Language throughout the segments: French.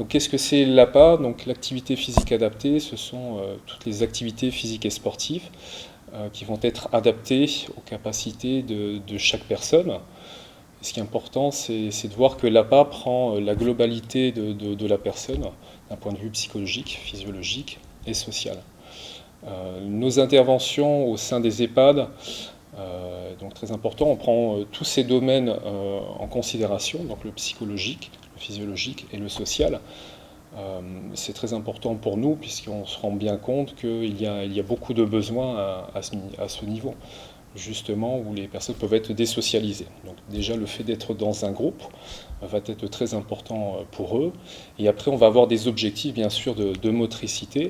Donc qu'est-ce que c'est l'APA? Donc l'activité physique adaptée, ce sont toutes les activités physiques et sportives qui vont être adaptées aux capacités de chaque personne. Ce qui est important, c'est de voir que l'APA prend la globalité de la personne, d'un point de vue psychologique, physiologique et social. Nos interventions au sein des EHPAD, donc très important, on prend tous ces domaines en considération, donc le psychologique, le physiologique et le social. C'est très important pour nous puisqu'on se rend bien compte qu'il y a beaucoup de besoins à ce niveau, justement où les personnes peuvent être désocialisées. Donc déjà le fait d'être dans un groupe va être très important pour eux. Et après on va avoir des objectifs bien sûr de motricité,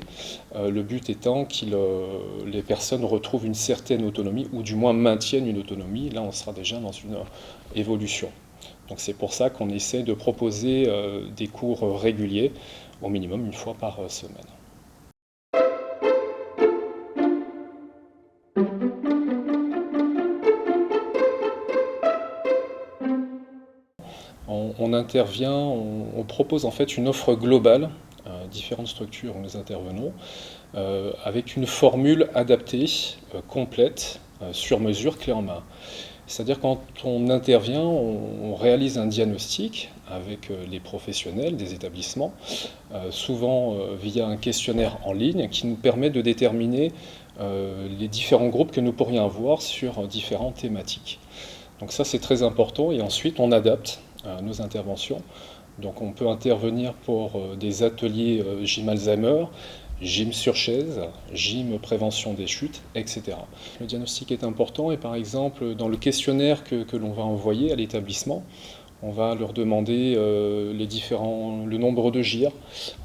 le but étant que les personnes retrouvent une certaine autonomie ou du moins maintiennent une autonomie. Là on sera déjà dans une évolution. Donc c'est pour ça qu'on essaie de proposer des cours réguliers, au minimum une fois par semaine. On intervient, on propose en fait une offre globale, différentes structures où nous intervenons, avec une formule adaptée, complète, sur mesure, clé en main. C'est-à-dire quand on intervient, on réalise un diagnostic avec les professionnels des établissements, souvent via un questionnaire en ligne qui nous permet de déterminer les différents groupes que nous pourrions avoir sur différentes thématiques. Donc ça c'est très important et ensuite on adapte nos interventions. Donc on peut intervenir pour des ateliers gym Alzheimer, gym sur chaise, gym prévention des chutes, etc. Le diagnostic est important et par exemple dans le questionnaire que l'on va envoyer à l'établissement, on va leur demander le nombre de gyres,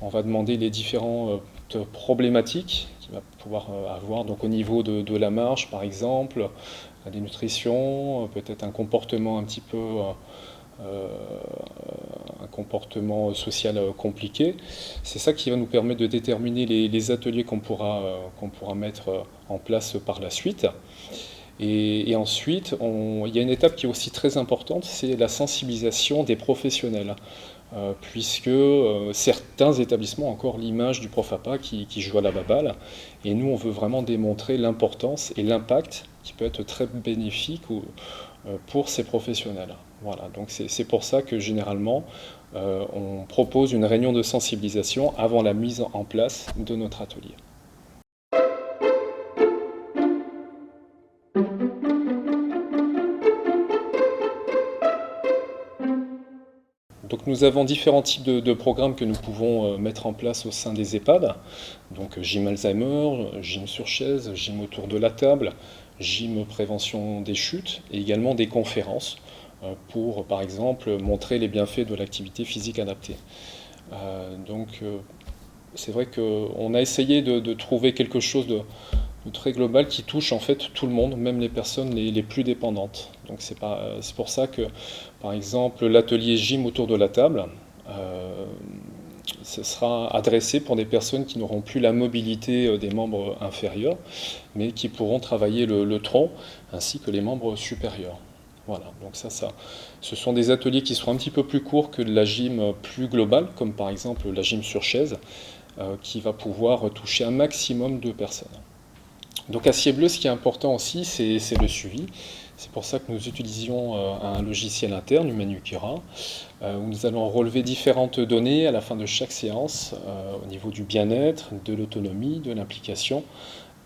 on va demander les différentes problématiques qu'il va pouvoir avoir donc au niveau de la marche par exemple, la dénutrition, peut-être un comportement un petit peu un comportement social compliqué. C'est ça qui va nous permettre de déterminer les ateliers qu'on pourra mettre en place par la suite. Et ensuite, il y a une étape qui est aussi très importante, c'est la sensibilisation des professionnels. Puisque certains établissements ont encore l'image du prof APA qui joue à la baballe. Et nous, on veut vraiment démontrer l'importance et l'impact qui peut être très bénéfique pour ces professionnels. Voilà, donc c'est pour ça que généralement, on propose une réunion de sensibilisation avant la mise en place de notre atelier. Donc nous avons différents types de programmes que nous pouvons mettre en place au sein des EHPAD. Donc gym Alzheimer, gym sur chaise, gym autour de la table, gym prévention des chutes et également des conférences pour par exemple montrer les bienfaits de l'activité physique adaptée. Donc c'est vrai qu'on a essayé de trouver quelque chose de très global qui touche en fait tout le monde, même les personnes les plus dépendantes. Donc c'est pour ça que, par exemple, l'atelier gym autour de la table, ce sera adressé pour des personnes qui n'auront plus la mobilité des membres inférieurs, mais qui pourront travailler le tronc ainsi que les membres supérieurs. Voilà, donc ce sont des ateliers qui seront un petit peu plus courts que la gym plus globale, comme par exemple la gym sur chaise, qui va pouvoir toucher un maximum de personnes. Donc à Ciel-Bleu, ce qui est important aussi, c'est le suivi. C'est pour ça que nous utilisions un logiciel interne, Humanucura, où nous allons relever différentes données à la fin de chaque séance, au niveau du bien-être, de l'autonomie, de l'implication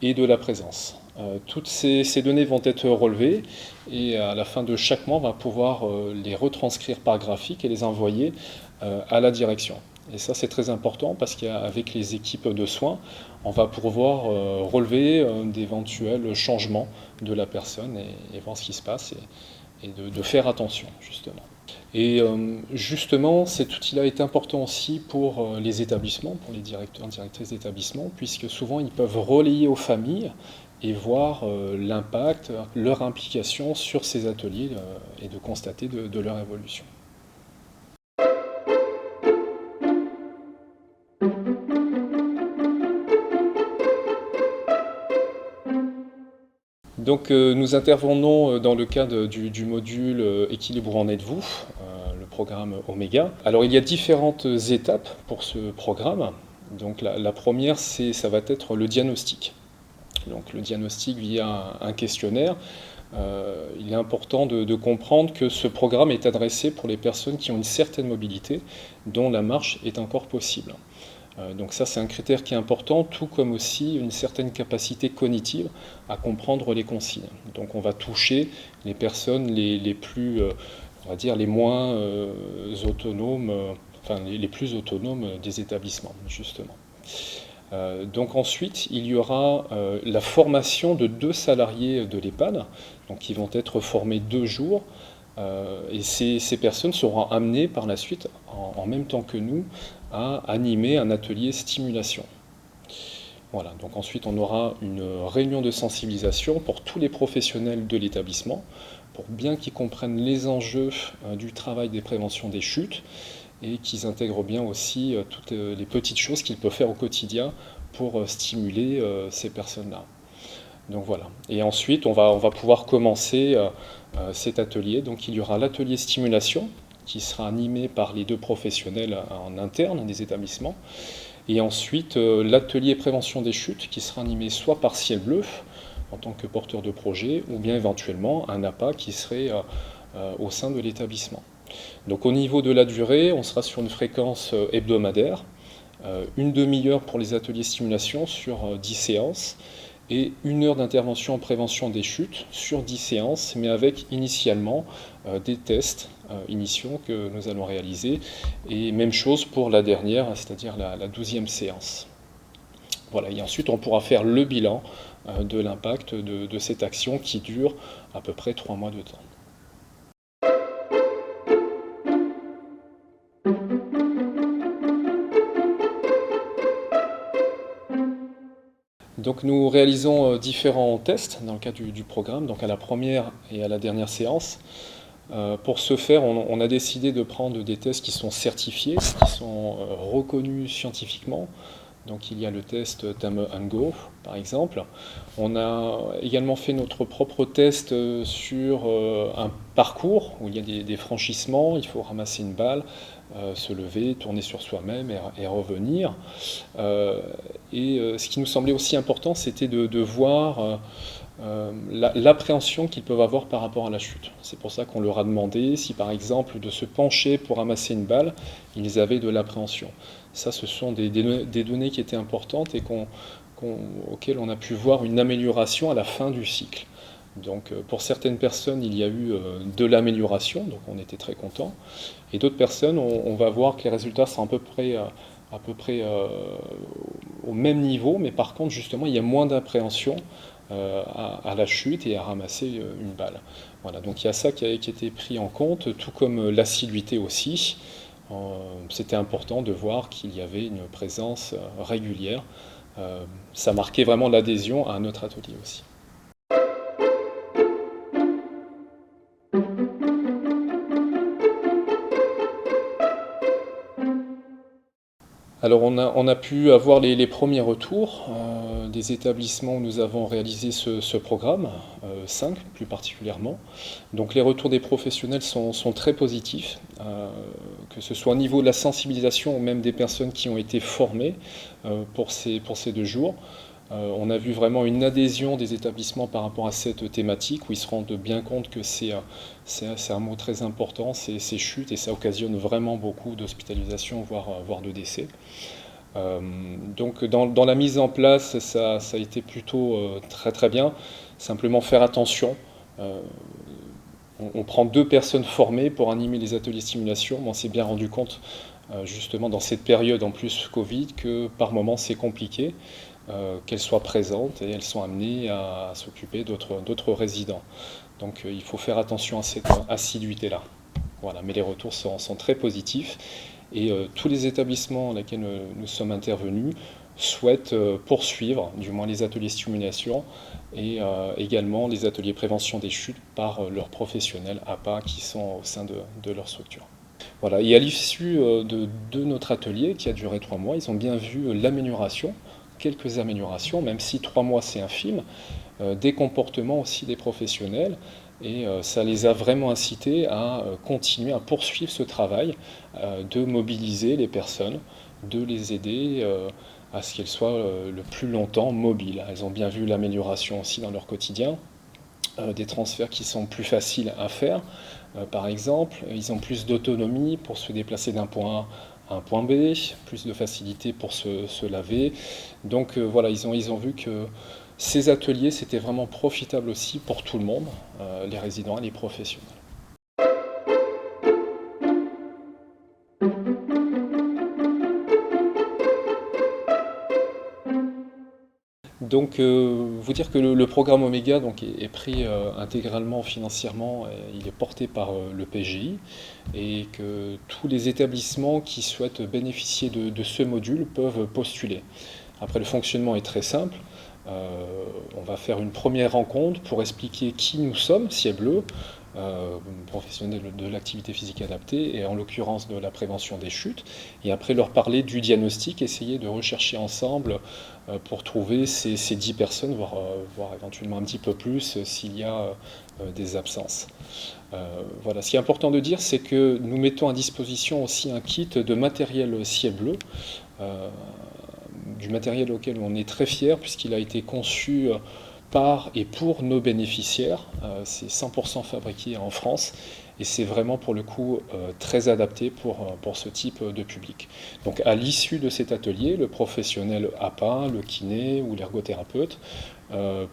et de la présence. Toutes ces données vont être relevées et à la fin de chaque mois, on va pouvoir les retranscrire par graphique et les envoyer à la direction. Et ça, c'est très important parce qu'avec les équipes de soins, on va pouvoir relever d'éventuels changements de la personne et voir ce qui se passe et de faire attention, justement. Et justement, cet outil-là est important aussi pour les établissements, pour les directeurs et directrices d'établissements, puisque souvent, ils peuvent relayer aux familles et voir l'impact, leur implication sur ces ateliers et de constater de leur évolution. Donc nous intervenons dans le cadre du module Équilibre où en êtes-vous, le programme Omega. Alors il y a différentes étapes pour ce programme. Donc la première, ça va être le diagnostic. Donc le diagnostic via un questionnaire. Il est important de comprendre que ce programme est adressé pour les personnes qui ont une certaine mobilité, dont la marche est encore possible. Donc ça, c'est un critère qui est important, tout comme aussi une certaine capacité cognitive à comprendre les consignes. Donc on va toucher les personnes les plus, on va dire, les moins autonomes, enfin les plus autonomes des établissements, justement. Donc ensuite, il y aura la formation de 2 salariés de l'EHPAD, donc qui vont être formés 2 jours, et ces personnes seront amenées par la suite, en même temps que nous, à animer un atelier stimulation. Voilà, donc ensuite on aura une réunion de sensibilisation pour tous les professionnels de l'établissement, pour bien qu'ils comprennent les enjeux du travail des préventions des chutes, et qu'ils intègrent bien aussi toutes les petites choses qu'ils peuvent faire au quotidien pour stimuler ces personnes-là. Donc voilà. Et ensuite, on va pouvoir commencer cet atelier. Donc il y aura l'atelier stimulation, qui sera animé par les 2 professionnels en interne des établissements. Et ensuite, l'atelier prévention des chutes, qui sera animé soit par Ciel Bleu, en tant que porteur de projet, ou bien éventuellement un APA qui serait au sein de l'établissement. Donc au niveau de la durée, on sera sur une fréquence hebdomadaire, une demi-heure pour les ateliers stimulation sur 10 séances, et 1 heure d'intervention en prévention des chutes sur 10 séances, mais avec initialement des tests initiaux que nous allons réaliser, et même chose pour la dernière, c'est-à-dire la 12e séance. Voilà, et ensuite on pourra faire le bilan de l'impact de cette action qui dure à peu près 3 mois de temps. Donc nous réalisons différents tests dans le cadre du programme, donc à la première et à la dernière séance. Pour ce faire, on a décidé de prendre des tests qui sont certifiés, qui sont reconnus scientifiquement. Donc il y a le test Tame & Go, par exemple. On a également fait notre propre test sur un parcours où il y a des franchissements, il faut ramasser une balle, se lever, tourner sur soi-même et revenir. Ce qui nous semblait aussi important, c'était de voir l'appréhension qu'ils peuvent avoir par rapport à la chute. C'est pour ça qu'on leur a demandé si par exemple de se pencher pour ramasser une balle, ils avaient de l'appréhension. Ça, ce sont des données qui étaient importantes et auxquelles on a pu voir une amélioration à la fin du cycle. Donc pour certaines personnes, il y a eu de l'amélioration, donc on était très contents. Et d'autres personnes, on va voir que les résultats sont à peu près au même niveau, mais par contre, justement, il y a moins d'appréhension à la chute et à ramasser une balle. Voilà, donc il y a ça qui a été pris en compte, tout comme l'assiduité aussi. C'était important de voir qu'il y avait une présence régulière. Ça marquait vraiment l'adhésion à notre atelier aussi. Alors on a pu avoir les premiers retours des établissements où nous avons réalisé ce programme, 5 plus particulièrement. Donc les retours des professionnels sont très positifs, que ce soit au niveau de la sensibilisation ou même des personnes qui ont été formées pour ces 2 jours. On a vu vraiment une adhésion des établissements par rapport à cette thématique, où ils se rendent bien compte que c'est un mot très important, ces chutes, et ça occasionne vraiment beaucoup d'hospitalisations, voire de décès. Donc dans la mise en place, ça a été plutôt très très bien. Simplement faire attention. On prend 2 personnes formées pour animer les ateliers stimulation, mais on s'est bien rendu compte, justement dans cette période en plus Covid, que par moments c'est compliqué. Qu'elles soient présentes et elles sont amenées à s'occuper d'autres résidents. Donc il faut faire attention à cette assiduité-là. Voilà, mais les retours sont très positifs et tous les établissements dans lesquels nous sommes intervenus souhaitent poursuivre, du moins les ateliers stimulation et également les ateliers prévention des chutes par leurs professionnels APA qui sont au sein de leur structure. Voilà, et à l'issue de notre atelier qui a duré 3 mois, ils ont bien vu l'amélioration quelques améliorations, même si 3 mois c'est infime, des comportements aussi des professionnels. Et ça les a vraiment incités à continuer à poursuivre ce travail, de mobiliser les personnes, de les aider à ce qu'elles soient le plus longtemps mobiles. Elles ont bien vu l'amélioration aussi dans leur quotidien, des transferts qui sont plus faciles à faire. Par exemple, ils ont plus d'autonomie pour se déplacer d'un point A à un point B, plus de facilité pour se laver. Donc voilà, ils ont vu que ces ateliers, c'était vraiment profitable aussi pour tout le monde, les résidents et les professionnels. Donc, vous dire que le programme Oméga donc, est pris intégralement financièrement, il est porté par le PGI, et que tous les établissements qui souhaitent bénéficier de ce module peuvent postuler. Après, le fonctionnement est très simple. On va faire une première rencontre pour expliquer qui nous sommes, Ciel Bleu, professionnels de l'activité physique adaptée, et en l'occurrence de la prévention des chutes, et après leur parler du diagnostic, essayer de rechercher ensemble pour trouver ces 10 personnes, voire éventuellement un petit peu plus s'il y a des absences. Voilà. Ce qui est important de dire, c'est que nous mettons à disposition aussi un kit de matériel Ciel Bleu, du matériel auquel on est très fier, puisqu'il a été conçu par et pour nos bénéficiaires. C'est 100% fabriqué en France, et c'est vraiment pour le coup très adapté pour ce type de public. Donc à l'issue de cet atelier, le professionnel APA, le kiné ou l'ergothérapeute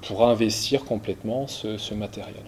pourra investir complètement ce matériel.